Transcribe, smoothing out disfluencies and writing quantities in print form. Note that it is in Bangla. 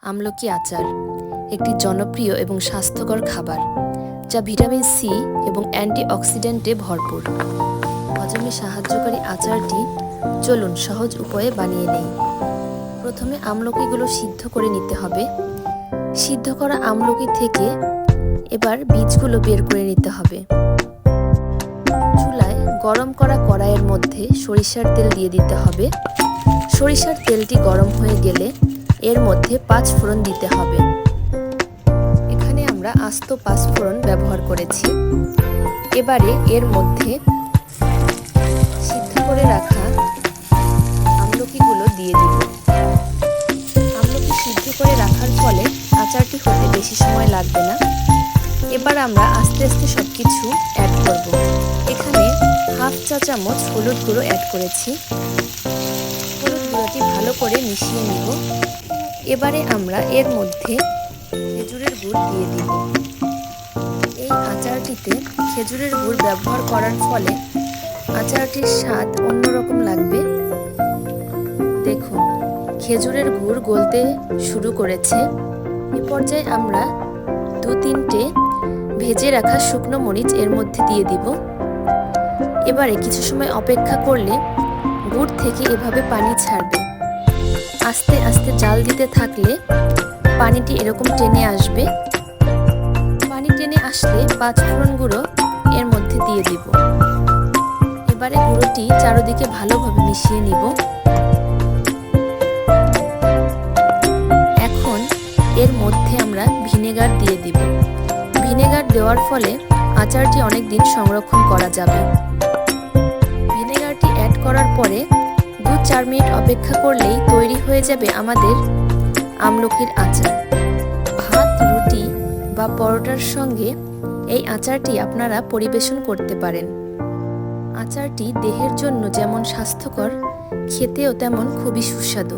আমলকি আচার একটি জনপ্রিয় এবং স্বাস্থ্যকর খাবার যা ভিটামিন সি এবং অ্যান্টিঅক্সিডেন্টে ভরপুর। হজমে সাহায্যকারী আচারটি চলুন সহজ উপায়ে বানিয়ে নেই। প্রথমে আমলকিগুলো সিদ্ধ করে নিতে হবে। সিদ্ধ করা আমলকি থেকে এবার বীজগুলো বের করে নিতে হবে। চুলায় গরম করা কড়াইয়ের মধ্যে সরিষার তেল দিয়ে দিতে হবে। সরিষার তেলটি গরম হয়ে গেলে এর মধ্যে 5 ফোড়ন দিতে হবে। এখানে আমরা আস্ত 5 ফোড়ন ব্যবহার করেছি। এবারে এর মধ্যে সিদ্ধ করে রাখা আমলকিগুলো দিয়ে দিব। আমলকি সিদ্ধ করে রাখার ফলে আচারটি হতে বেশি সময় লাগবে না। এবার আমরা আস্তে আস্তে সবকিছু অ্যাড করব। এখানে হাফ চা চামচ হলুদ গুঁড়ো অ্যাড করেছি। হলুদ গুঁড়োটি ভালো করে মিশিয়ে নিব। এবারে আমরা এর মধ্যে খেজুরের গুড় দিয়ে দিব। এই আচারটিতে খেজুরের গুড় ব্যবহার করার ফলে আচারটির স্বাদ অন্যরকম লাগবে। দেখুন, খেজুরের গুড় গলতে শুরু করেছে। এ পর্যায়ে আমরা 2-3টে ভেজে রাখা শুকনো মরিচ এর মধ্যে দিয়ে দিব। এবারে কিছু সময় অপেক্ষা করলে গুড় থেকে এভাবে পানি ছাড়বে। আস্তে আস্তে জাল দিতে থাকলে পানিটি এরকম টেনে আসবে। পানি টেনে আসলে 5 ফোড়ন গুঁড়ো এর মধ্যে দিয়ে দিব। এবারে গুঁড়োটি চারদিকে ভালোভাবে মিশিয়ে নিব। এখন এর মধ্যে আমরা ভিনেগার দিয়ে দিব। ভিনেগার দেওয়ার ফলে আচারটি অনেক দিন সংরক্ষণ করা যাবে। ভিনেগারটি অ্যাড করার পরে 2-4 মিনিট অপেক্ষা করলেই তৈরি হয়ে যাবে আমাদের আমলকির আচার। ভাত, রুটি বা পরোটার সঙ্গে এই আচারটি আপনারা পরিবেশন করতে পারেন। আচারটি দেহের জন্য যেমন স্বাস্থ্যকর, খেতেও তেমন খুবই সুস্বাদু।